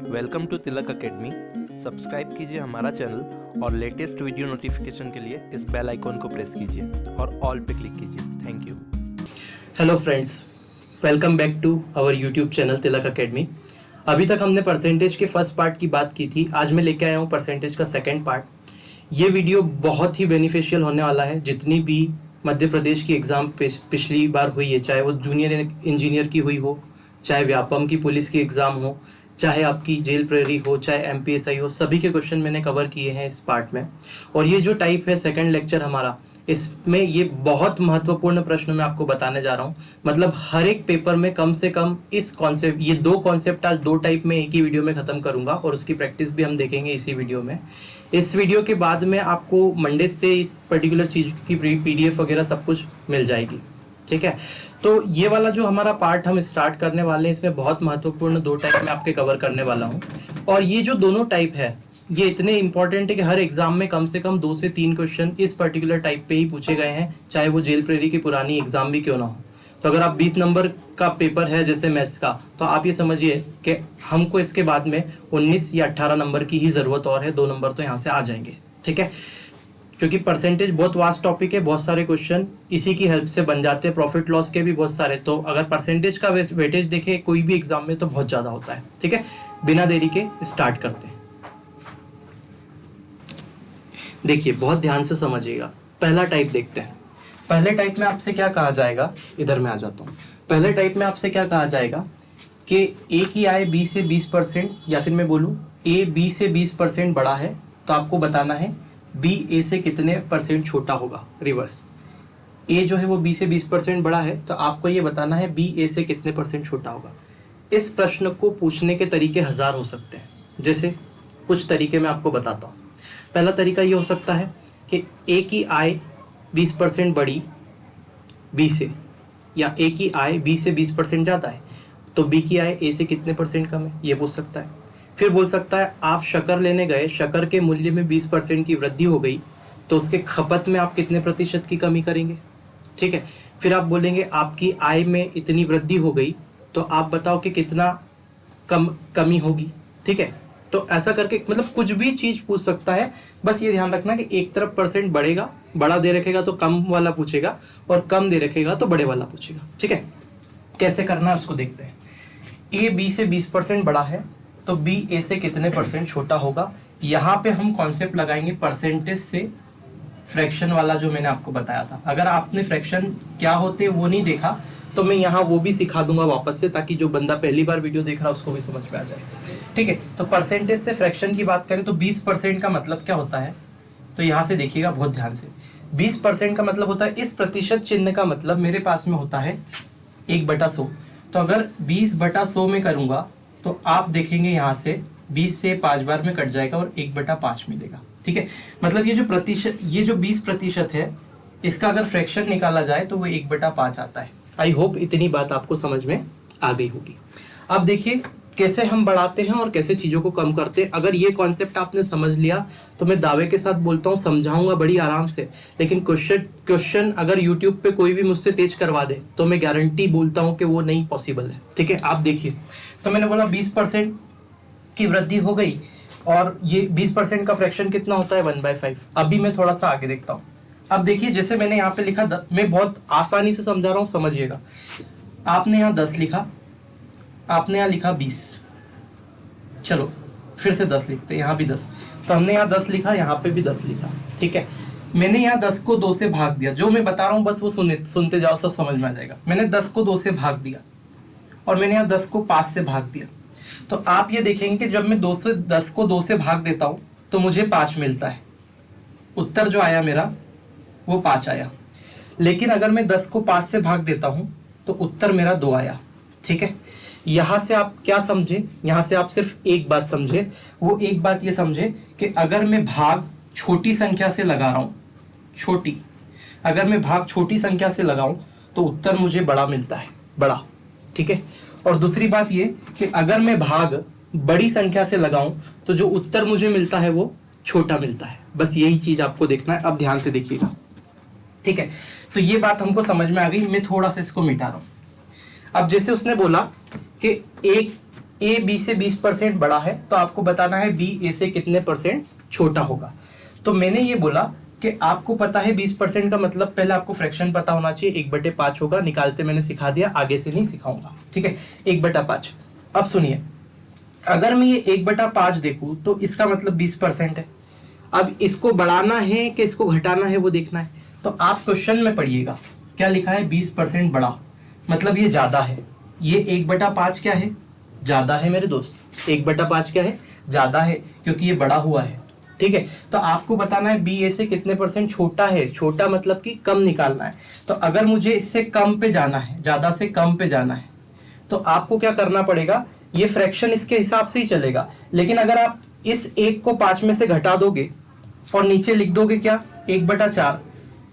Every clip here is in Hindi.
Welcome to Tilak academy. Subscribe कीजिए हमारा चैनल और लेटेस्ट वीडियो नोटिफिकेशन के लिए इस बेल आइकॉन को प्रेस कीजिए और ऑल पे क्लिक कीजिए। Thank you. Hello friends, welcome back to our YouTube channel Tilak academy. अभी तक हमने परसेंटेज के फर्स्ट पार्ट की बात की थी। आज मैं लेके आया हूँ परसेंटेज का सेकंड पार्ट। ये वीडियो बहुत ही बेनिफिशियल होने वाला है। जितनी भी मध्य प्रदेश की एग्ज़ाम पिछली बार हुई है, चाहे वो जूनियर इंजीनियर की हुई हो, चाहे व्यापम की पुलिस की एग्ज़ाम हो, चाहे आपकी जेल प्रेरी हो, चाहे एमपीएसआई हो, सभी के क्वेश्चन मैंने कवर किए हैं इस पार्ट में। और ये जो टाइप है सेकंड लेक्चर हमारा, इसमें ये बहुत महत्वपूर्ण प्रश्न मैं आपको बताने जा रहा हूँ। मतलब हर एक पेपर में कम से कम इस कॉन्सेप्ट, ये दो कॉन्सेप्ट आज दो टाइप में एक ही वीडियो में ख़त्म करूँगा और उसकी प्रैक्टिस भी हम देखेंगे इसी वीडियो में। इस वीडियो के बाद में आपको मंडे से इस पर्टिकुलर चीज़ की पीडीएफ वगैरह सब कुछ मिल जाएगी। ठीक है, तो ये वाला जो हमारा पार्ट हम स्टार्ट करने वाले हैं, इसमें बहुत महत्वपूर्ण दो टाइप में आपके कवर करने वाला हूँ। और ये जो दोनों टाइप है ये इतने इंपॉर्टेंट है कि हर एग्जाम में कम से कम 2 से 3 क्वेश्चन इस पर्टिकुलर टाइप पे ही पूछे गए हैं, चाहे वो जेल प्रेरी की पुरानी एग्जाम भी क्यों ना हो। तो अगर आप 20 नंबर का पेपर है जैसे मैथ्स का, तो आप ये समझिए कि हमको इसके बाद में 19 या 18 नंबर की ही ज़रूरत और है। 2 नंबर तो यहाँ से आ जाएंगे। ठीक है, क्योंकि परसेंटेज बहुत वास्ट टॉपिक है, बहुत सारे क्वेश्चन इसी की हेल्प से बन जाते हैं, प्रॉफिट लॉस के भी बहुत सारे। तो अगर परसेंटेज का वेटेज देखें कोई भी एग्जाम में तो बहुत ज़्यादा होता है। ठीक है, बिना देरी के स्टार्ट करते हैं। देखिए, बहुत ध्यान से समझिएगा। पहला टाइप देखते हैं। पहले टाइप में आपसे क्या कहा जाएगा, इधर मैं आ जाता हूँ। पहले टाइप में आपसे क्या कहा जाएगा कि ए की आय बी से 20%, या फिर मैं बोलूँ ए बी से 20% बड़ा है, तो आपको बताना है बी ए से कितने परसेंट छोटा होगा। रिवर्स, ए जो है वो बी से 20% बड़ा है, तो आपको ये बताना है बी ए से कितने परसेंट छोटा होगा। इस प्रश्न को पूछने के तरीके 1000 हो सकते हैं। जैसे कुछ तरीके मैं आपको बताता हूँ। पहला तरीका ये हो सकता है कि ए की आय 20% बड़ी बी से, या ए की आय बी से 20% ज़्यादा है, तो बी की आय ए से कितने परसेंट कम है, ये पूछ सकता है। फिर बोल सकता है आप शक्कर लेने गए, शक्कर के मूल्य में 20% की वृद्धि हो गई, तो उसके खपत में आप कितने प्रतिशत की कमी करेंगे। ठीक है, फिर आप बोलेंगे आपकी आय में इतनी वृद्धि हो गई, तो आप बताओ कि कितना कमी होगी। ठीक है, तो ऐसा करके मतलब कुछ भी चीज़ पूछ सकता है। बस ये ध्यान रखना कि एक तरफ परसेंट बढ़ेगा, बड़ा दे रखेगा तो कम वाला पूछेगा, और कम दे रखेगा तो बड़े वाला पूछेगा। ठीक है, कैसे करना है उसको देखते हैं। ए बी से 20% बड़ा है, तो बी ए से कितने परसेंट छोटा होगा। यहाँ पे हम कॉन्सेप्ट लगाएंगे परसेंटेज से फ्रैक्शन वाला, जो मैंने आपको बताया था। अगर आपने फ्रैक्शन क्या होते वो नहीं देखा, तो मैं यहाँ वो भी सिखा दूंगा वापस से, ताकि जो बंदा पहली बार वीडियो देख रहा है उसको भी समझ में आ जाए। ठीक है, तो परसेंटेज से फ्रैक्शन की बात करें तो 20% का मतलब क्या होता है, तो यहाँ से देखिएगा बहुत ध्यान से। 20% का मतलब होता है, इस प्रतिशत चिन्ह का मतलब मेरे पास में होता है 1/100। तो अगर 20/100 में करूंगा तो आप देखेंगे यहाँ से 20 से 5 बार में कट जाएगा और 1/5 मिलेगा। ठीक है, मतलब ये जो प्रतिशत, ये जो 20% है, इसका अगर फ्रैक्शन निकाला जाए तो वो 1/5 आता है। आई होप इतनी बात आपको समझ में आ गई होगी। अब देखिए कैसे हम बढ़ाते हैं और कैसे चीज़ों को कम करते हैं। अगर ये कॉन्सेप्ट आपने समझ लिया तो मैं दावे के साथ बोलता हूँ समझाऊंगा बड़ी आराम से। लेकिन क्वेश्चन अगर यूट्यूब पे कोई भी मुझसे तेज करवा दे तो मैं गारंटी बोलता हूँ कि वो नहीं पॉसिबल है। ठीक है, आप देखिए, तो मैंने बोला 20% की वृद्धि हो गई, और ये 20% का फ्रैक्शन कितना होता है 1/5। अभी मैं थोड़ा सा आगे देखता हूँ। अब देखिए, जैसे मैंने यहाँ पे लिखा, मैं बहुत आसानी से समझा रहा हूँ, समझिएगा। आपने यहाँ 10 लिखा, आपने यहाँ लिखा 20। चलो फिर से 10 लिखते हैं, यहाँ भी 10। तो हमने यहाँ 10 लिखा, यहाँ पे भी 10 लिखा। ठीक है, मैंने यहाँ 10 को 2 से भाग दिया। जो मैं बता रहा हूँ बस वो सुनते जाओ, सब समझ में आ जाएगा। मैंने 10 को 2 से भाग दिया, और मैंने यहाँ 10 को 5 से भाग दिया। तो आप ये देखेंगे कि जब मैं 10 को 2 से भाग देता हूँ तो मुझे 5 मिलता है। उत्तर जो आया मेरा वो 5 आया। लेकिन अगर मैं 10 को 5 से भाग देता हूँ तो उत्तर मेरा 2 आया। ठीक है, यहाँ से आप क्या समझे, यहाँ से आप सिर्फ एक बात समझे। वो एक बात ये समझे कि अगर मैं भाग छोटी संख्या से लगा रहा हूँ, अगर मैं भाग छोटी संख्या से लगाऊं तो उत्तर मुझे बड़ा मिलता है, बड़ा। ठीक है, और दूसरी बात ये कि अगर मैं भाग बड़ी संख्या से लगाऊं तो जो उत्तर मुझे मिलता है वो छोटा मिलता है। बस यही चीज आपको देखना है। अब ध्यान से देखिएगा। ठीक है, तो ये बात हमको समझ में आ गई। मैं थोड़ा सा इसको मिटा रहा हूं। अब जैसे उसने बोला कि एक ए बी से 20% बड़ा है तो आपको बताना है बी ए से कितने परसेंट छोटा होगा। तो मैंने ये बोला कि आपको पता है 20% का मतलब पहले आपको फ्रैक्शन पता होना चाहिए, 1/5 होगा, निकालते मैंने सिखा दिया, आगे से नहीं सिखाऊंगा, ठीक है। 1/5। अब सुनिए, अगर मैं ये 1/5 देखूं तो इसका मतलब 20% है। अब इसको बढ़ाना है कि इसको घटाना है वो देखना है। तो आप क्वेश्चन में पढ़िएगा क्या लिखा है, 20% बड़ा, मतलब ये ज्यादा है। ये 1/5 क्या है, ज्यादा है मेरे दोस्त। 1/5 क्या है, ज्यादा है, क्योंकि ये बड़ा हुआ है, ठीक है। तो आपको बताना है बी ए से कितने परसेंट छोटा है। छोटा मतलब कि कम निकालना है। तो अगर मुझे इससे कम पे जाना है, ज्यादा से कम पे जाना है, तो आपको क्या करना पड़ेगा, ये फ्रैक्शन इसके हिसाब से ही चलेगा। लेकिन अगर आप इस 1 को 5 में से घटा दोगे और नीचे लिख दोगे क्या, 1/4,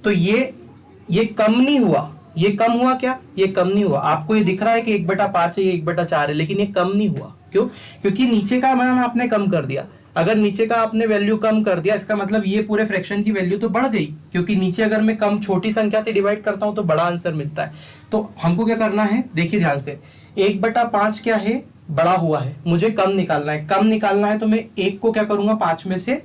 तो ये कम नहीं हुआ। ये कम हुआ क्या, ये कम नहीं हुआ। आपको ये दिख रहा है कि 1/5 है, ये 1/4 है, लेकिन ये कम नहीं हुआ। क्यों? क्योंकि नीचे का मान आपने कम कर दिया। अगर नीचे का आपने वैल्यू कम कर दिया, इसका मतलब ये पूरे फ्रैक्शन की वैल्यू तो बढ़ गई, क्योंकि नीचे अगर मैं कम छोटी संख्या से डिवाइड करता हूं तो बड़ा आंसर मिलता है। तो हमको क्या करना है, देखिए ध्यान से, 1/5 क्या है, बड़ा हुआ है, मुझे कम निकालना है। कम निकालना है तो मैं 1 को क्या करूंगा, 5 में से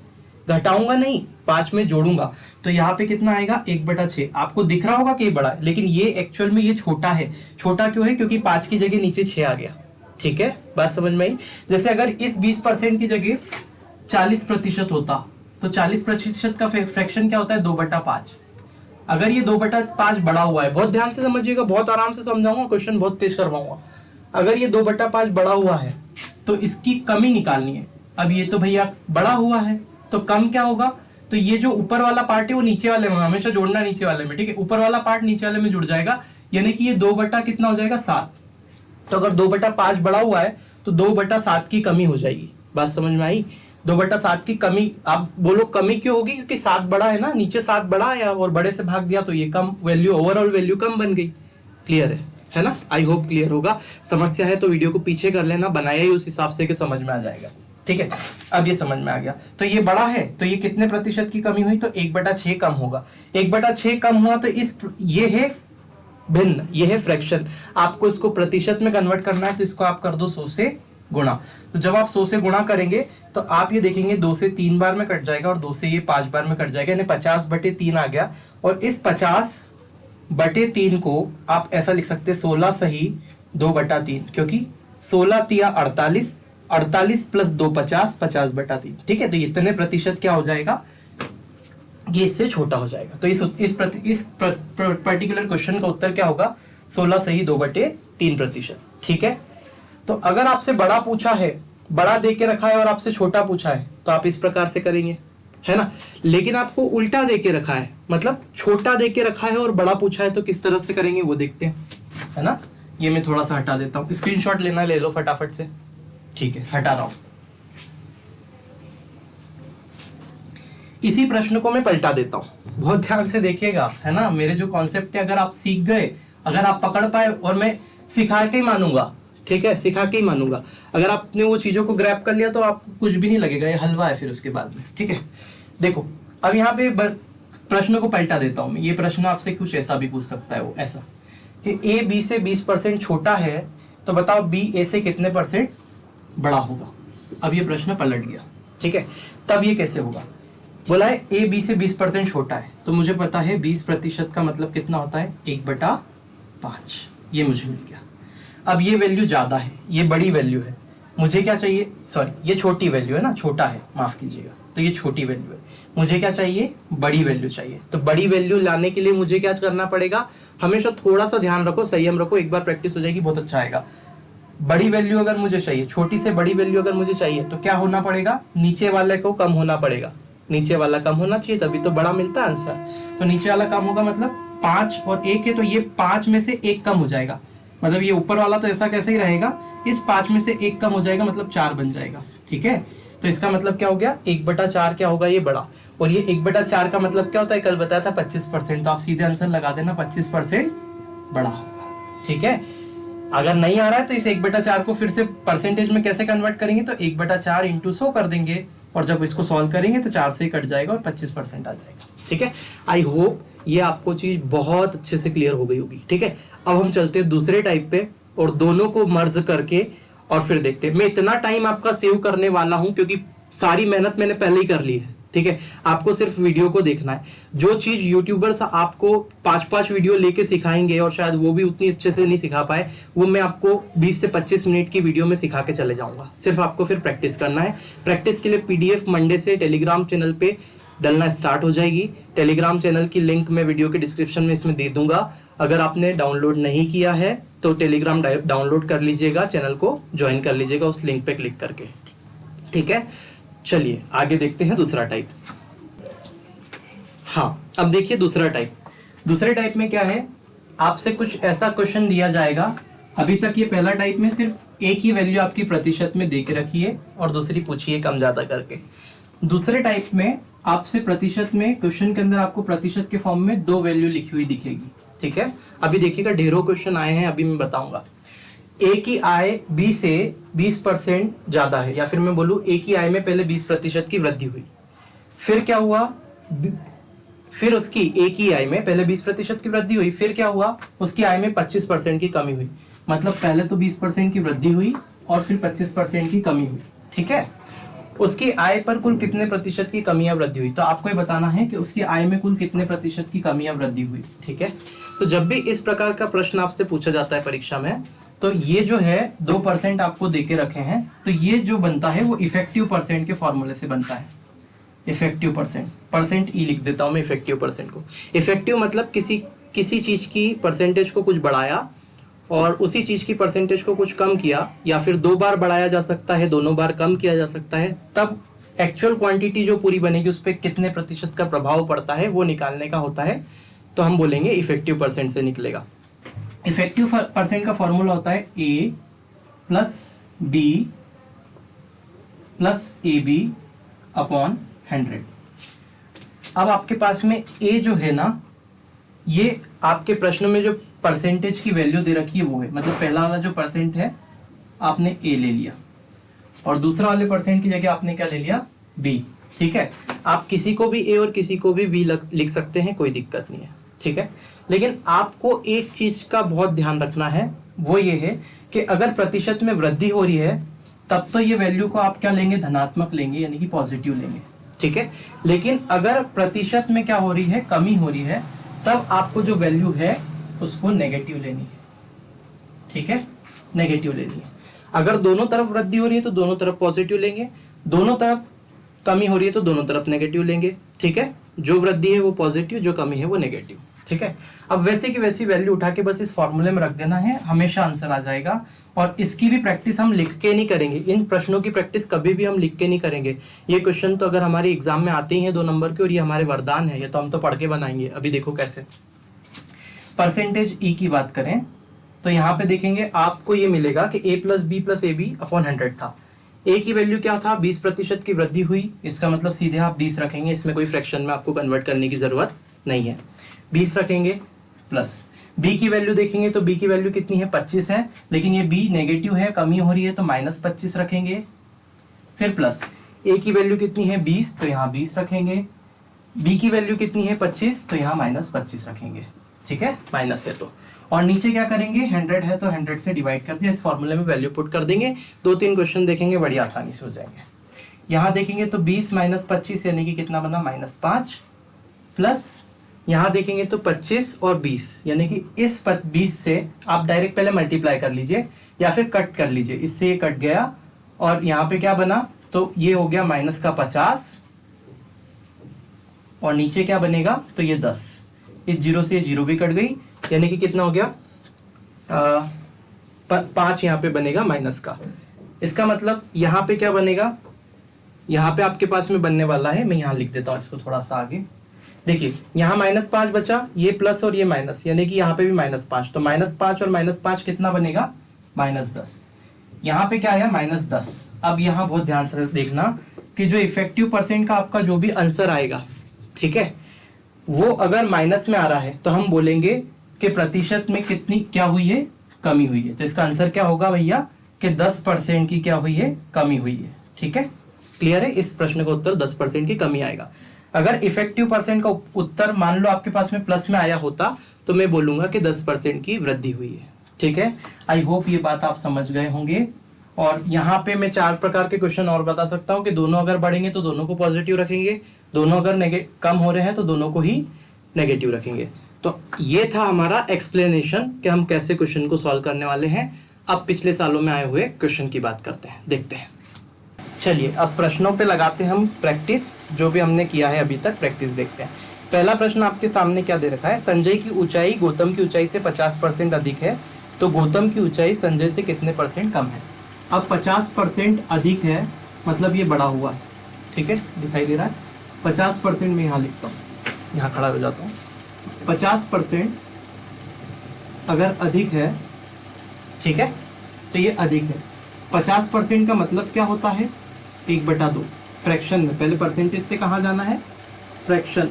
घटाऊंगा नहीं, 5 में जोड़ूंगा। तो यहाँ पे कितना आएगा, 1/6। आपको दिख रहा होगा कि ये बड़ा है, लेकिन ये एक्चुअल में ये छोटा है। छोटा क्यों है, क्योंकि 5 की जगह नीचे 6 आ गया, ठीक है। बात समझ में आई। जैसे अगर इस 20% की जगह 40% होता तो 40% का फ्रैक्शन क्या होता है, 2/5। अगर ये 2/5 बड़ा हुआ है, बहुत ध्यान से समझिएगा, बहुत आराम से समझाऊंगा, क्वेश्चन बहुत तेज करवाऊंगा। अगर ये 2/5 बड़ा हुआ है तो इसकी कमी निकालनी है। अब ये तो भैया बड़ा हुआ है, तो कम क्या होगा, तो ये जो ऊपर वाला पार्ट है वो नीचे वाले में, हमेशा जोड़ना नीचे वाले में, ठीक है। ऊपर वाला पार्ट नीचे वाले में जुड़ जाएगा, यानी कि ये 2 कितना हो जाएगा, 7। तो अगर 2/5 बड़ा हुआ है तो 2/7 की कमी हो जाएगी। बात समझ में आई। 2/7 की कमी, आप बोलो कमी क्यों होगी, क्योंकि 7 बड़ा है ना, नीचे 7 बड़ा है और बड़े से भाग दिया तो ये कम वैल्यू, ओवरऑल वैल्यू कम बन गई। क्लियर है ना। आई होप क्लियर होगा। समस्या है तो वीडियो को पीछे कर लेना, बनाया ही उस हिसाब से कि समझ में आ जाएगा, ठीक है। अब ये समझ में आ गया। तो ये बड़ा है तो ये कितने प्रतिशत की कमी हुई, तो 1/6 कम होगा। 1/6 कम हुआ तो ये है भिन्न, ये है फ्रैक्शन। आपको इसको प्रतिशत में कन्वर्ट करना है तो इसको आप कर दो 100 से गुणा। तो जब आप 100 से गुणा करेंगे तो आप ये देखेंगे 2 से 3 बार में कट जाएगा और 2 से ये 5 बार में कट जाएगा, यानी 50/3 आ गया। और इस 50/3 को आप ऐसा लिख सकते हैं 16 सही 2/3, क्योंकि 16 तिया 48, 48 प्लस 2 50, 50/3, ठीक है। तो इतने प्रतिशत क्या हो जाएगा, ये इससे छोटा हो जाएगा। तो इस पर्टिकुलर क्वेश्चन का उत्तर क्या होगा, 16 सही 2/3%, ठीक है। तो अगर आपसे बड़ा पूछा है, बड़ा दे के रखा है और आपसे छोटा पूछा है तो आप इस प्रकार से करेंगे, है ना। लेकिन आपको उल्टा दे के रखा है, मतलब छोटा दे के रखा है और बड़ा पूछा है, तो किस तरह से करेंगे वो देखते हैं, है ना। ये मैं थोड़ा सा हटा देता हूँ, स्क्रीनशॉट लेना ले लो फटाफट से, ठीक है, हटा रहा हूं। इसी प्रश्न को मैं पलटा देता हूं, बहुत ध्यान से देखिएगा, है ना। मेरे जो कॉन्सेप्ट है अगर आप सीख गए, अगर आप पकड़ पाए, और मैं सिखा के ही मानूंगा, ठीक है, सिखा के ही मानूंगा। अगर आपने वो चीजों को ग्रैब कर लिया तो आपको कुछ भी नहीं लगेगा, ये हलवा है फिर उसके बाद में, ठीक है। देखो अब यहाँ पे प्रश्न को पलटा देता हूं मैं। ये प्रश्न आपसे कुछ ऐसा भी पूछ सकता है, वो ऐसा कि ए बी से 20% छोटा है तो बताओ बी ए से कितने परसेंट बड़ा होगा। अब ये प्रश्न पलट गया, ठीक है। तब ये कैसे होगा, बोला है ए बी से 20% छोटा है, तो मुझे पता है 20% का मतलब कितना होता है, 1/5, ये मुझे मिल गया। अब ये वैल्यू ज्यादा है, ये बड़ी वैल्यू है, मुझे क्या चाहिए, सॉरी ये छोटी वैल्यू है ना, छोटा है, माफ कीजिएगा, तो ये छोटी वैल्यू है, मुझे क्या चाहिए, बड़ी वैल्यू चाहिए। तो बड़ी वैल्यू लाने के लिए मुझे क्या करना पड़ेगा, हमेशा थोड़ा सा ध्यान रखो, संयम रखो, एक बार प्रैक्टिस हो जाएगी बहुत अच्छा आएगा। बड़ी वैल्यू अगर मुझे चाहिए, छोटी से बड़ी वैल्यू अगर मुझे चाहिए, तो क्या होना पड़ेगा, नीचे वाले को कम होना पड़ेगा, नीचे वाला कम होना चाहिए, तभी तो बड़ा मिलता है आंसर। तो नीचे वाला कम होगा, मतलब 5 और 1 है तो ये 5 में से 1 कम हो जाएगा, मतलब ये ऊपर वाला तो ऐसा कैसे ही रहेगा, इस 5 में से 1 कम हो जाएगा, मतलब 4 बन जाएगा, ठीक है। तो इसका मतलब क्या हो गया, 1/4 क्या होगा, ये बड़ा। और ये 1/4 का मतलब क्या होता है, कल बताया था 25%, तो आप सीधे आंसर लगा देना 25% बड़ा होगा, ठीक है। अगर नहीं आ रहा है तो इस 1/4 को फिर से परसेंटेज में कैसे कन्वर्ट करेंगे, तो 1/4 इंटू 100 कर देंगे, और जब इसको सॉल्व करेंगे तो 4 से कट जाएगा और 25% आ जाएगा, ठीक है। आई होप ये आपको चीज बहुत अच्छे से क्लियर हो गई होगी, ठीक है। अब हम चलते हैं दूसरे टाइप पे, और दोनों को मर्ज करके और फिर देखते हैं। मैं इतना टाइम आपका सेव करने वाला हूं क्योंकि सारी मेहनत मैंने पहले ही कर ली है, ठीक है। आपको सिर्फ वीडियो को देखना है। जो चीज यूट्यूबर्स आपको 5-5 वीडियो लेके सिखाएंगे और शायद वो भी उतनी अच्छे से नहीं सिखा पाए, वो मैं आपको 20 से 25 मिनट की वीडियो में सिखा के चले जाऊंगा। सिर्फ आपको फिर प्रैक्टिस करना है। प्रैक्टिस के लिए पीडीएफ मंडे से टेलीग्राम चैनल पे डलना स्टार्ट हो जाएगी। टेलीग्राम चैनल की लिंक मैं वीडियो के डिस्क्रिप्शन में इसमें दे दूंगा। अगर आपने डाउनलोड नहीं किया है तो टेलीग्राम डाउनलोड कर लीजिएगा, चैनल को ज्वाइन कर लीजिएगा उस लिंक पे क्लिक करके, ठीक है। चलिए आगे देखते हैं दूसरा टाइप। हाँ, अब देखिए दूसरा टाइप। दूसरे टाइप में क्या है, आपसे कुछ ऐसा क्वेश्चन दिया जाएगा। अभी तक ये पहला टाइप में सिर्फ एक ही वैल्यू आपकी प्रतिशत में दे के रखी है और दूसरी पूछिए कम ज्यादा करके। दूसरे टाइप में आपसे प्रतिशत में, क्वेश्चन के अंदर आपको प्रतिशत के फॉर्म में 2 वैल्यू लिखी हुई दिखेगी, ठीक है। अभी देखिएगा ढेरों क्वेश्चन आए हैं, अभी मैं बताऊंगा। ए की आय बी से 20% ज्यादा है, या फिर मैं बोलूं ए की आय में पहले 20% की वृद्धि हुई, फिर क्या हुआ, फिर उसकी ए की आय में पहले 20% की वृद्धि हुई, फिर क्या हुआ, उसकी आय में 25% की कमी हुई। मतलब पहले तो 20% की वृद्धि हुई और फिर 25% की कमी हुई, ठीक है। उसकी आय पर कुल कितने प्रतिशत की कमी या वृद्धि हुई, तो आपको ये बताना है कि उसकी आय में कुल कितने प्रतिशत की कमी या वृद्धि हुई, ठीक है। तो जब भी इस प्रकार का प्रश्न आपसे पूछा जाता है परीक्षा में, तो ये जो है 2% आपको देके रखे हैं, तो ये जो बनता है वो इफेक्टिव परसेंट के फॉर्मूले से बनता है। इफेक्टिव परसेंट ई लिख देता हूं मैं इफेक्टिव परसेंट को। इफेक्टिव मतलब किसी चीज की परसेंटेज को कुछ बढ़ाया और उसी चीज की परसेंटेज को कुछ कम किया, या फिर 2 बार बढ़ाया जा सकता है, दोनों बार कम किया जा सकता है, तब एक्चुअल क्वांटिटी जो पूरी बनेगी उस पर कितने प्रतिशत का प्रभाव पड़ता है वो निकालने का होता है। तो हम बोलेंगे इफेक्टिव परसेंट से निकलेगा। इफेक्टिव परसेंट का फॉर्मूला होता है A plus B plus A B upon 100। अब आपके पास में ए जो है ना, ये आपके प्रश्न में जो परसेंटेज की वैल्यू दे रखी है वो है, मतलब पहला वाला जो परसेंट है आपने ए ले लिया और दूसरा वाले परसेंट की जगह आपने क्या ले लिया, बी, ठीक है। आप किसी को भी ए और किसी को भी बी लिख सकते हैं, कोई दिक्कत नहीं है, ठीक है। लेकिन आपको एक चीज का बहुत ध्यान रखना है, वो ये है कि अगर प्रतिशत में वृद्धि हो रही है तब तो ये वैल्यू को आप क्या लेंगे, धनात्मक लेंगे, यानी कि पॉजिटिव लेंगे, ठीक है। लेकिन अगर प्रतिशत में क्या हो रही है, कमी हो रही है, तब आपको जो वैल्यू है उसको नेगेटिव लेनी है, ठीक है, नेगेटिव लेनी है। अगर दोनों तरफ वृद्धि हो रही है तो दोनों तरफ पॉजिटिव लेंगे, दोनों तरफ कमी हो रही है तो दोनों तरफ नेगेटिव लेंगे, ठीक है। जो वृद्धि है वो पॉजिटिव, जो कमी है वो नेगेटिव, ठीक है। अब वैसे की वैसी वैल्यू उठा के बस इस फॉर्मूले में रख देना है, हमेशा आंसर आ जाएगा। और इसकी भी प्रैक्टिस हम लिख के नहीं करेंगे, इन प्रश्नों की प्रैक्टिस कभी भी हम लिख के नहीं करेंगे। ये क्वेश्चन तो अगर हमारे एग्जाम में आते ही हैं 2 नंबर के, और ये हमारे वरदान है, ये तो हम तो पढ़ के बनाएंगे। अभी देखो कैसे। परसेंटेज ई की बात करें तो यहाँ पे देखेंगे आपको ये मिलेगा कि A plus B plus A B upon 100 था। ए की वैल्यू क्या था, 20% की वृद्धि हुई, इसका मतलब सीधे आप 20 रखेंगे, इसमें कोई फ्रैक्शन में आपको कन्वर्ट करने की जरूरत नहीं है, 20 रखेंगे। प्लस बी की वैल्यू देखेंगे तो बी की वैल्यू कितनी है, 25 है, लेकिन ये बी नेगेटिव है, कमी हो रही है, तो -25 रखेंगे। फिर प्लस ए की वैल्यू कितनी है, 20, तो यहाँ 20 रखेंगे। बी की वैल्यू कितनी है, 25, तो यहाँ -25 रखेंगे, ठीक है, माइनस है तो। और नीचे क्या करेंगे, 100 है तो 100 से डिवाइड कर दिया, इस फॉर्मूले में वैल्यू पुट कर देंगे। 2-3 क्वेश्चन देखेंगे, बड़ी आसानी से हो जाएंगे। यहाँ देखेंगे तो 20 - 25 यानी कि कितना बना, -5, प्लस यहाँ देखेंगे तो 25 और 20 यानी कि इस 20 से आप डायरेक्ट पहले मल्टीप्लाई कर लीजिए या फिर कट कर लीजिए, इससे ये कट गया और यहाँ पे क्या बना, तो ये हो गया -50 और नीचे क्या बनेगा, तो ये 10, इस 0 से 0 भी कट गई, यानी कि कितना हो गया, 5 यहाँ पे बनेगा माइनस का। इसका मतलब यहाँ पे क्या बनेगा, यहाँ पे आपके पास में बनने वाला है, मैं यहाँ लिख देता हूँ इसको थोड़ा सा आगे। देखिए यहाँ -5 बचा, ये प्लस और ये माइनस, यानी कि यहाँ पे भी -5, तो -5 और -5 कितना बनेगा, -10। यहाँ पे क्या आया, -10। अब यहाँ बहुत ध्यान से देखना कि जो इफेक्टिव परसेंट का आपका जो भी आंसर आएगा, ठीक है, वो अगर माइनस में आ रहा है तो हम बोलेंगे कि प्रतिशत में कितनी क्या हुई है, कमी हुई है। तो इसका आंसर क्या होगा भैया कि 10% की क्या हुई है, कमी हुई है, ठीक है। क्लियर है, इस प्रश्न का उत्तर 10% की कमी आएगा। अगर इफेक्टिव परसेंट का उत्तर मान लो आपके पास में प्लस में आया होता तो मैं बोलूंगा कि 10% की वृद्धि हुई है, ठीक है। आई होप ये बात आप समझ गए होंगे और यहाँ पे मैं 4 प्रकार के क्वेश्चन और बता सकता हूँ कि दोनों अगर बढ़ेंगे तो दोनों को पॉजिटिव रखेंगे, दोनों अगर कम हो रहे हैं तो दोनों को ही नेगेटिव रखेंगे। तो ये था हमारा एक्सप्लेनेशन कि हम कैसे क्वेश्चन को सॉल्व करने वाले हैं। अब पिछले सालों में आए हुए क्वेश्चन की बात करते हैं, देखते हैं। चलिए अब प्रश्नों पे लगाते हैं हम प्रैक्टिस, जो भी हमने किया है अभी तक प्रैक्टिस देखते हैं। पहला प्रश्न आपके सामने क्या दे रखा है, संजय की ऊंचाई गौतम की ऊंचाई से 50% अधिक है, तो गौतम की ऊंचाई संजय से कितने % कम है। अब 50% अधिक है मतलब ये बड़ा हुआ है, ठीक है, दिखाई दे रहा है। 50% में यहाँ लिखता हूँ, यहाँ खड़ा हो जाता हूँ। 50% अगर अधिक है, ठीक है, तो ये अधिक है। 50% का मतलब क्या होता है, 1/2 फ्रैक्शन में। पहले परसेंटेज से कहाँ जाना है, फ्रैक्शन,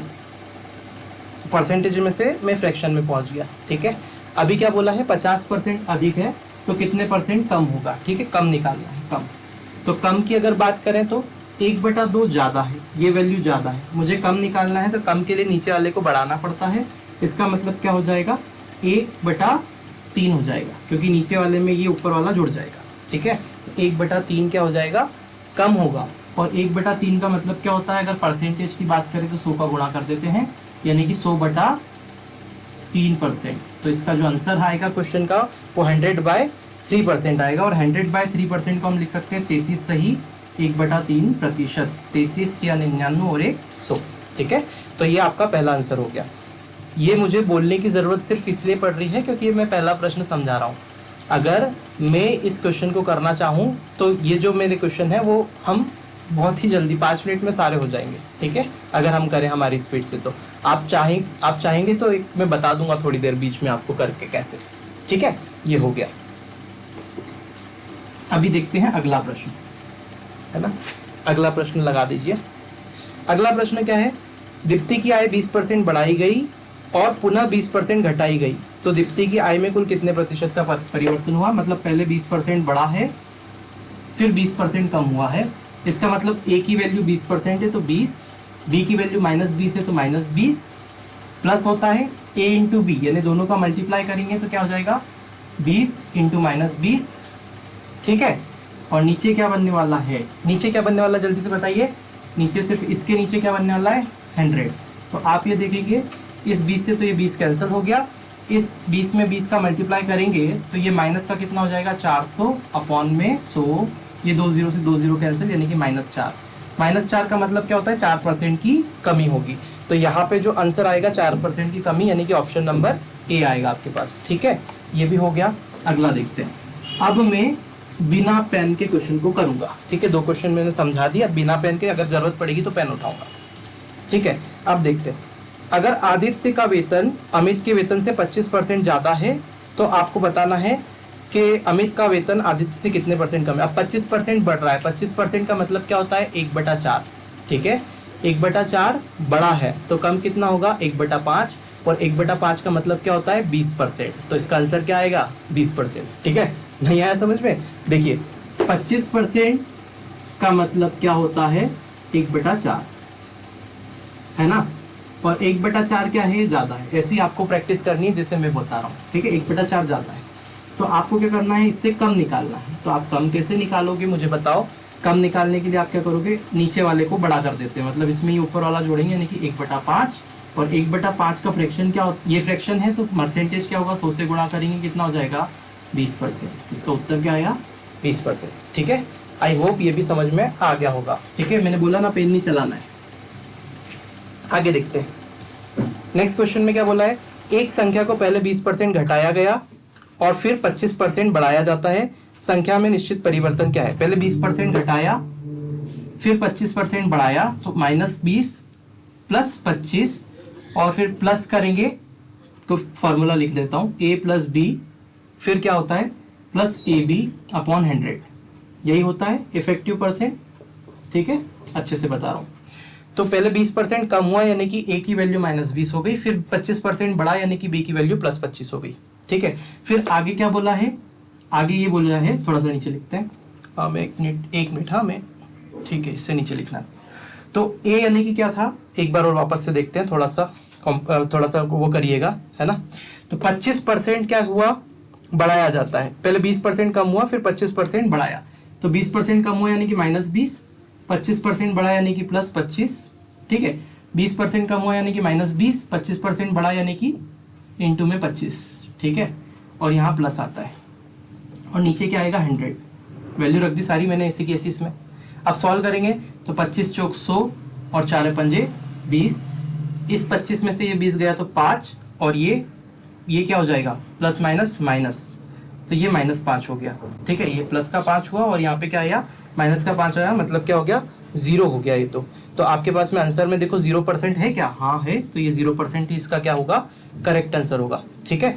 परसेंटेज में से मैं फ्रैक्शन में पहुंच गया, ठीक है। अभी क्या बोला है, 50% अधिक है तो कितने % कम होगा, ठीक है, कम निकालना है, कम। तो कम की अगर बात करें तो 1/2 ज़्यादा है, ये वैल्यू ज़्यादा है, मुझे कम निकालना है तो कम के लिए नीचे वाले को बढ़ाना पड़ता है। इसका मतलब क्या हो जाएगा, 1/3 हो जाएगा, क्योंकि नीचे वाले में ये ऊपर वाला जुड़ जाएगा, ठीक है। 1/3 क्या हो जाएगा, कम होगा। और 1/3 का मतलब क्या होता है, अगर परसेंटेज की बात करें तो 100 का गुणा कर देते हैं, यानी कि 100/3%। तो इसका जो आंसर आएगा क्वेश्चन का वो 100/3% आएगा। और 100/3% को हम लिख सकते हैं 33 सही 1/3%, 33 या 99 और 100, ठीक है। तो ये आपका पहला आंसर हो गया। ये मुझे बोलने की ज़रूरत सिर्फ इसलिए पड़ रही है क्योंकि मैं पहला प्रश्न समझा रहा हूँ। अगर मैं इस क्वेश्चन को करना चाहूँ तो ये जो मेरे क्वेश्चन है वो हम बहुत ही जल्दी 5 मिनट में सारे हो जाएंगे, ठीक है, अगर हम करें हमारी स्पीड से। तो आप चाहेंगे तो एक मैं बता दूंगा थोड़ी देर बीच में आपको करके कैसे, ठीक है। ये हो गया। अभी देखते हैं अगला प्रश्न, है ना। अगला प्रश्न लगा दीजिए। अगला प्रश्न क्या है, दीप्ति की आय 20% बढ़ाई गई और पुनः 20% घटाई गई, तो दीप्ति की आय में कुल कितने % का परिवर्तन हुआ। मतलब पहले 20% बढ़ा है, फिर 20% कम हुआ है। इसका मतलब ए की वैल्यू 20% है तो 20, बी की वैल्यू -20 है तो -20, प्लस होता है ए इंटू बी, यानी दोनों का मल्टीप्लाई करेंगे तो क्या हो जाएगा 20 इंटू -20, ठीक है। और नीचे क्या बनने वाला है, नीचे क्या बनने वाला जल्दी से बताइए। नीचे सिर्फ इसके नीचे क्या बनने वाला है 100। तो आप ये देखेंगे इस 20 से तो ये 20 कैंसिल हो गया, इस 20 में 20 का मल्टीप्लाई करेंगे तो ये माइनस का कितना हो जाएगा 400 अपॉन में 100, ये 2 0 से 2 0 कैंसिल, यानी कि -4। -4 का मतलब क्या होता है 4% की कमी होगी। तो यहाँ पे जो आंसर आएगा 4% की कमी, यानी कि ऑप्शन नंबर ए आएगा आपके पास, ठीक है। ये भी हो गया। अगला देखते हैं। अब मैं बिना पेन के क्वेश्चन को करूंगा, ठीक है। 2 क्वेश्चन मैंने समझा दिया, बिना पेन के, अगर जरूरत पड़ेगी तो पेन उठाऊंगा, ठीक है। अब देखते हैं, अगर आदित्य का वेतन अमित के वेतन से 25% ज़्यादा है तो आपको बताना है कि अमित का वेतन आदित्य से कितने % कम है। अब 25% बढ़ रहा है, 25% का मतलब क्या होता है 1/4, ठीक है। 1/4 बड़ा है तो कम कितना होगा 1/5, और 1/5 का मतलब क्या होता है 20%। तो इसका आंसर क्या आएगा 20%, ठीक है। नहीं आया समझ में, देखिए 25% का मतलब क्या होता है 1/4, है ना। और 1/4 क्या है, ज़्यादा है। ऐसी आपको प्रैक्टिस करनी है जैसे मैं बता रहा हूँ, ठीक है। 1/4 ज़्यादा है तो आपको क्या करना है, इससे कम निकालना है। तो आप कम कैसे निकालोगे मुझे बताओ। कम निकालने के लिए आप क्या करोगे, नीचे वाले को बड़ा कर देते हैं, मतलब इसमें ये ऊपर वाला जोड़ेंगे, यानी कि 1/5। और 1/5 का फ्रैक्शन क्या होता है, ये फ्रैक्शन है तो परसेंटेज क्या होगा, 100 से गुणा करेंगे कितना हो जाएगा 20%। इसका उत्तर क्या आएगा 20%, ठीक है। आई होप ये भी समझ में आ गया होगा, ठीक है। मैंने बोला ना पेन नहीं चलाना है। आगे देखते हैं। नेक्स्ट क्वेश्चन में क्या बोला है, एक संख्या को पहले 20% घटाया गया और फिर 25% बढ़ाया जाता है, संख्या में निश्चित परिवर्तन क्या है। पहले 20% घटाया, फिर 25% बढ़ाया, तो -20 प्लस 25, और फिर प्लस करेंगे तो फॉर्मूला लिख देता हूँ a प्लस बी, फिर क्या होता है प्लस AB अपॉन 100, यही होता है इफेक्टिव %, ठीक है। अच्छे से बता रहा हूँ। तो पहले 20% कम हुआ यानी कि a की वैल्यू -20 हो गई, फिर 25% बढ़ा यानी कि b की वैल्यू +25 हो गई, ठीक है। फिर आगे क्या बोला है, आगे ये बोल रहा है, थोड़ा सा नीचे लिखते हैं, हाँ मैं एक मिनट हाँ मैं, ठीक है, इससे नीचे लिखना। तो a यानी कि क्या था, एक बार और वापस से देखते हैं, थोड़ा सा वो करिएगा, है ना। तो 25% क्या हुआ, बढ़ाया जाता है। पहले 20% कम हुआ, फिर 25% बढ़ाया, तो 20% कम हुआ यानी कि -20, 25% बढ़ा यानी कि +25, ठीक है। 20% कम हुआ यानी कि -20, 25% बढ़ा यानी कि इंटू में 25, ठीक है। और यहाँ प्लस आता है और नीचे क्या आएगा 100, वैल्यू रख दी सारी मैंने इसी केसेस में। अब सॉल्व करेंगे तो 25 चौक 100 और 4 पंजे 20, इस 25 में से ये 20 गया तो 5, और ये क्या हो जाएगा प्लस माइनस माइनस, तो ये -5 हो गया, ठीक है। ये प्लस का 5 हुआ और यहाँ पे क्या आया माइनस का 5 आया, मतलब क्या हो गया 0 हो गया ये। तो आपके पास में आंसर में देखो 0% है क्या, हाँ है, तो ये 0% ही इसका क्या होगा करेक्ट आंसर होगा, ठीक है।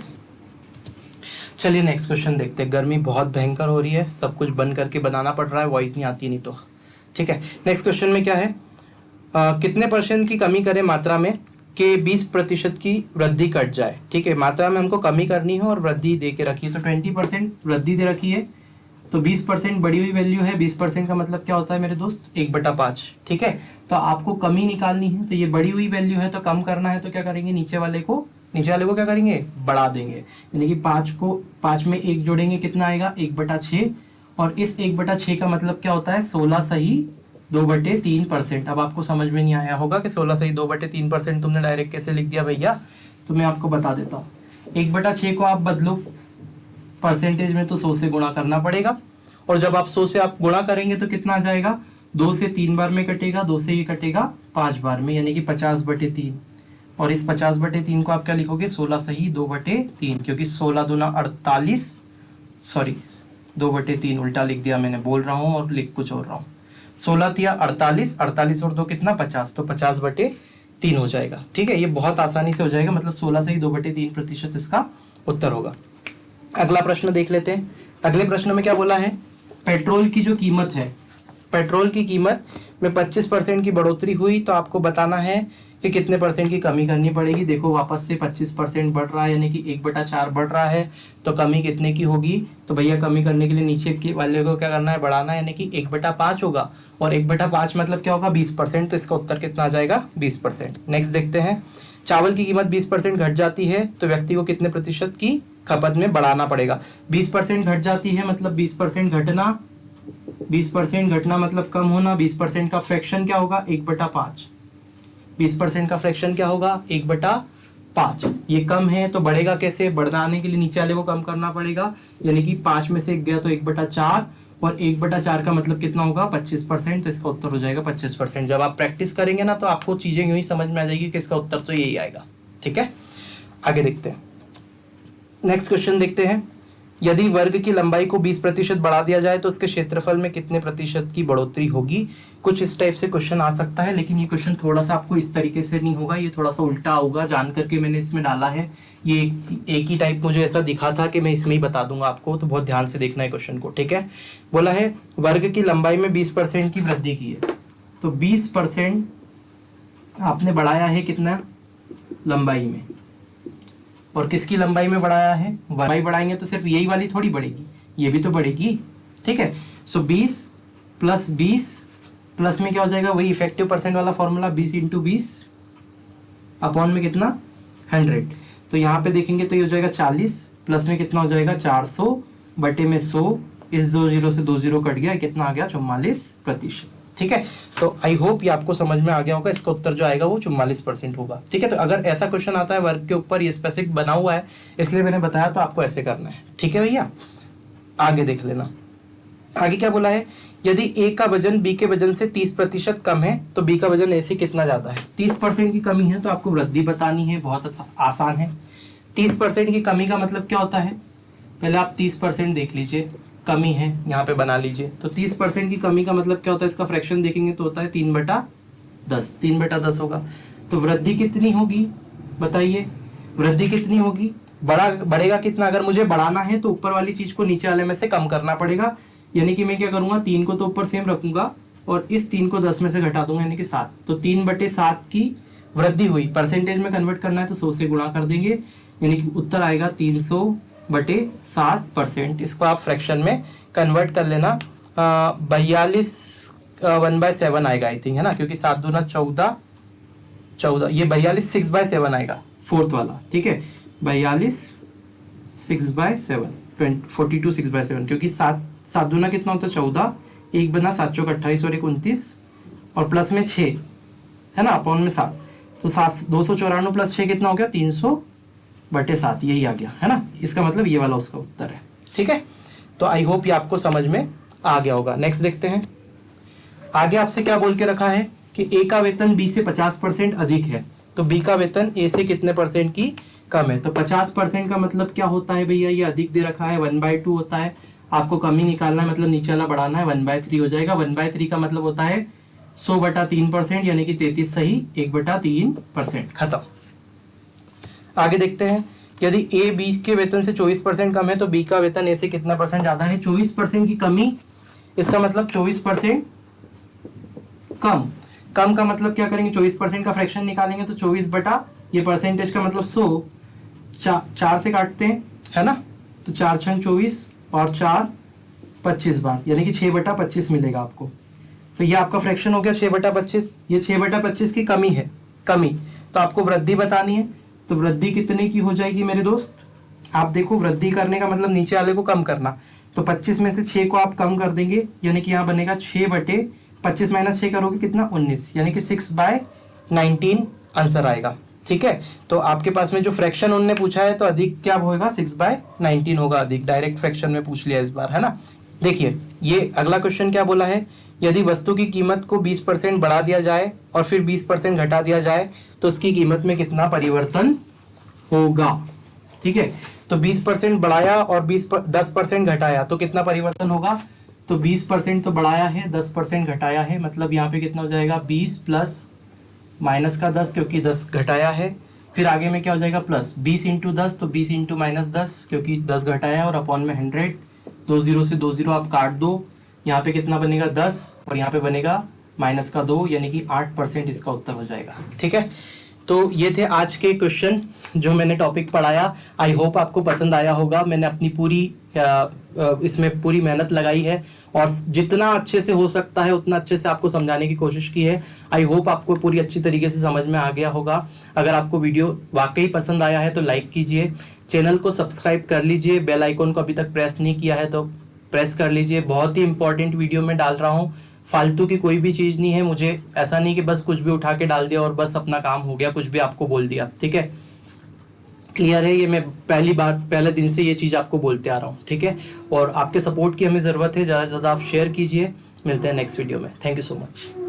चलिए नेक्स्ट क्वेश्चन देखते हैं। गर्मी बहुत भयंकर हो रही है, सब कुछ बंद करके बनाना पड़ रहा है, वॉइस नहीं आती नहीं तो, ठीक है। नेक्स्ट क्वेश्चन में क्या है, कितने % की कमी करें मात्रा में कि 20% की वृद्धि कट जाए, ठीक है। मात्रा में हमको कमी करनी है और वृद्धि दे के रखी है, तो 20% वृद्धि दे रखी है, तो 20% बढ़ी हुई वैल्यू है। 20% का मतलब क्या होता है मेरे दोस्त 1/5, ठीक है। तो आपको कमी निकालनी है, तो ये बढ़ी हुई वैल्यू है, तो कम करना है तो क्या करेंगे, नीचे वाले को क्या करेंगे बढ़ा देंगे, यानी कि 5 में 1 जोड़ेंगे कितना आएगा 1/6, और इस 1/6 का मतलब क्या होता है 16 सही 2/3%। अब आपको समझ में नहीं आया होगा कि 16 सही 2/3% तुमने डायरेक्ट कैसे लिख दिया भैया, तो मैं आपको बता देता हूँ। 1/6 को आप बदलो परसेंटेज में तो 100 से गुणा करना पड़ेगा, और जब आप 100 से आप गुणा करेंगे तो कितना आ जाएगा, 2 से 3 बार में कटेगा, 2 से ये कटेगा 5 बार में, यानी कि 50/3, और इस 50/3 को आप क्या लिखोगे 16 सही 2/3, क्योंकि 16 दूना 48, सॉरी 2/3 उल्टा लिख दिया मैंने, बोल रहा हूँ और लिख कुछ और रहा हूँ। 16 तिया 48, 48 और 2 कितना 50, तो 50/3 हो जाएगा, ठीक है। ये बहुत आसानी से हो जाएगा, मतलब 16 सही 2/3% इसका उत्तर होगा। अगला प्रश्न देख लेते हैं। अगले प्रश्न में क्या बोला है, पेट्रोल की जो कीमत है, पेट्रोल की कीमत में 25% की बढ़ोतरी हुई, तो आपको बताना है कि कितने % की कमी करनी पड़ेगी। देखो वापस से 25% बढ़ रहा है, यानी कि 1/4 बढ़ रहा है, तो कमी कितने की होगी, तो भैया कमी करने के लिए नीचे के वाले को क्या करना है बढ़ाना है, यानी कि 1/5 होगा, और 1/5 मतलब क्या होगा 20%, तो इसका उत्तर कितना आ जाएगा 20%। नेक्स्ट देखते हैं, चावल की कीमत 20% घट जाती है तो व्यक्ति को कितने % की खपत में बढ़ाना पड़ेगा। 20% घट जाती है मतलब 20% घटना, 20% घटना मतलब कम होना। 20% का फ्रैक्शन क्या होगा 1/5, 20% का फ्रैक्शन क्या होगा 1/5। ये कम है तो बढ़ेगा कैसे, बढ़ाने के लिए नीचे वाले को कम करना पड़ेगा, यानी कि 5 में से 1 गया तो 1/4, और 1/4 का मतलब कितना होगा 25%, तो इसका उत्तर हो जाएगा 25%। जब आप प्रैक्टिस करेंगे ना तो आपको चीजें यूं ही समझ में आ जाएगी कि इसका उत्तर तो यही आएगा, ठीक है। आगे देखते हैं, नेक्स्ट क्वेश्चन देखते हैं। यदि वर्ग की लंबाई को 20% बढ़ा दिया जाए तो उसके क्षेत्रफल में कितने % की बढ़ोतरी होगी। कुछ इस टाइप से क्वेश्चन आ सकता है, लेकिन ये क्वेश्चन थोड़ा सा आपको इस तरीके से नहीं होगा, ये थोड़ा सा उल्टा होगा, जान करके मैंने इसमें डाला है। ये एक ही टाइप मुझे ऐसा दिखा था कि मैं इसमें ही बता दूंगा आपको, तो बहुत ध्यान से देखना है क्वेश्चन को, ठीक है। बोला है वर्ग की लंबाई में 20% की वृद्धि की है, तो 20% आपने बढ़ाया है कितना लंबाई में, और किसकी लंबाई में बढ़ाया है, लंबाई बढ़ाएंगे तो सिर्फ यही वाली थोड़ी बढ़ेगी, ये भी तो बढ़ेगी, ठीक है। सो 20 + 20 प्लस में क्या हो जाएगा, वही इफेक्टिव % वाला फॉर्मूला, 20 × 20 अपॉन में कितना 100, तो यहाँ पे देखेंगे तो ये हो जाएगा 40, प्लस में कितना हो जाएगा 400 बटे में 100, इस 2 0 से 2 0 कट गया, कितना आ गया 44%, ठीक है। तो आई होप ये आपको समझ में आ गया होगा, इसका उत्तर जो आएगा वो 44% होगा, ठीक है। तो अगर ऐसा क्वेश्चन आता है वर्ग के ऊपर, ये स्पेसिफिक बना हुआ है इसलिए मैंने बताया, तो आपको ऐसे करना है, ठीक है भैया। आगे देख लेना, आगे क्या बोला है, यदि ए का वजन बी के वजन से 30% कम है तो बी का वजन ए से कितना ज्यादा है। 30% की कमी है तो आपको वृद्धि बतानी है, बहुत आसान है। 30% की कमी का मतलब क्या होता है, पहले आप 30% देख लीजिए, कमी है यहाँ पे बना लीजिए। तो 30% की कमी का मतलब क्या होता है, इसका फ्रैक्शन देखेंगे तो होता है 3/10, 3/10 होगा। तो वृद्धि कितनी होगी बताइए, वृद्धि कितनी होगी, बढ़ेगा कितना। अगर मुझे बढ़ाना है तो ऊपर वाली चीज को नीचे वाले में से कम करना पड़ेगा, यानी कि मैं क्या करूंगा 3 को तो ऊपर सेम रखूंगा और इस 3 को 10 में से घटा दूंगा, यानी कि 7। तो 3/7 की वृद्धि हुई, परसेंटेज में कन्वर्ट करना है तो 100 से गुणा कर देंगे, यानी कि उत्तर आएगा 300/7%। इसको आप फ्रैक्शन में कन्वर्ट कर लेना, 42 1/7 आएगा आई थिंक, है ना, क्योंकि 7 दूना 14, ये 42 6/7 आएगा, फोर्थ वाला, ठीक है। 42 6/7, 42 6/7, क्योंकि 7 7 दूना कितना होता है 14, 1 बना 7 चौक 28 और 1 29 और प्लस में 6 है ना, अपॉन में 7, तो 294 प्लस 6 कितना हो गया 300/7, यही आ गया है ना। इसका मतलब ये वाला उसका उत्तर है। ठीक है, तो आई होप ये आपको समझ में आ गया होगा। नेक्स्ट देखते हैं, आगे आपसे क्या बोल के रखा है कि ए का वेतन बी से 50% अधिक है, तो बी का वेतन ए से कितने परसेंट की कम है। तो 50% का मतलब क्या होता है भैया, ये अधिक दे रखा है 1/2 होता है, आपको कमी निकालना है मतलब नीचे वाला बढ़ाना है, 1/3 हो जाएगा। 1/3 का मतलब होता है 100/3%, यानी कि 33 सही 1/3%, खत्म। आगे देखते हैं, यदि ए बी के वेतन से 24% कम है तो बी का वेतन ए से कितना परसेंट ज्यादा है। 24% की कमी, इसका मतलब 24% कम। कम का मतलब क्या करेंगे, 24% का फ्रैक्शन निकालेंगे तो 24 बटा ये परसेंटेज का मतलब 100, 4 से काटते हैं है ना, तो 4 छंग 24 और 4 25 बार, यानी कि 6/25 मिलेगा आपको। तो ये आपका फ्रैक्शन हो गया 6/25। ये 6/25 की कमी है, कमी तो आपको वृद्धि बतानी है। तो वृद्धि कितने की हो जाएगी मेरे दोस्त, आप देखो वृद्धि करने का मतलब नीचे वाले को कम करना, तो 25 में से 6 को आप कम कर देंगे, यानी कि यहाँ बनेगा 6/25 माइनस 6 करोगे कितना 19, यानी कि 6/19 आंसर आएगा। ठीक है, तो आपके पास में जो फ्रैक्शन उन्होंने पूछा है तो अधिक क्या होगा 6/19 होगा, अधिक डायरेक्ट फ्रैक्शन में पूछ लिया इस बार है ना। देखिए ये अगला क्वेश्चन क्या बोला है, यदि वस्तु की कीमत को 20% बढ़ा दिया जाए और फिर 20% घटा दिया जाए तो उसकी कीमत में कितना परिवर्तन होगा। ठीक है, तो 20% बढ़ाया और 10% घटाया तो कितना परिवर्तन होगा। तो 20% तो बढ़ाया है, 10% घटाया है, मतलब यहाँ पे कितना हो जाएगा 20 प्लस माइनस का 10 क्योंकि 10 घटाया है, फिर आगे में क्या हो जाएगा प्लस 20 इंटू 10, तो 20 इंटू -10 क्योंकि 10 घटाया है, और अपॉन में 100, 2 0 से 2 0 आप काट दो, यहाँ पे कितना बनेगा 10 और यहाँ पे बनेगा माइनस का 2, यानी कि 8% इसका उत्तर हो जाएगा। ठीक है, तो ये थे आज के क्वेश्चन जो मैंने टॉपिक पढ़ाया। आई होप आपको पसंद आया होगा। मैंने अपनी पूरी इसमें पूरी मेहनत लगाई है और जितना अच्छे से हो सकता है उतना अच्छे से आपको समझाने की कोशिश की है। आई होप आपको पूरी अच्छी तरीके से समझ में आ गया होगा। अगर आपको वीडियो वाकई पसंद आया है तो लाइक कीजिए, चैनल को सब्सक्राइब कर लीजिए, बेल आइकन को अभी तक प्रेस नहीं किया है तो प्रेस कर लीजिए। बहुत ही इंपॉर्टेंट वीडियो में डाल रहा हूँ, फालतू की कोई भी चीज़ नहीं है। मुझे ऐसा नहीं कि बस कुछ भी उठा के डाल दिया और बस अपना काम हो गया, कुछ भी आपको बोल दिया। ठीक है, क्लियर है, ये मैं पहले दिन से ये चीज़ आपको बोलते आ रहा हूँ। ठीक है, और आपके सपोर्ट की हमें ज़रूरत है, ज़्यादा से ज़्यादा आप शेयर कीजिए। मिलते हैं नेक्स्ट वीडियो में। Thank you so much.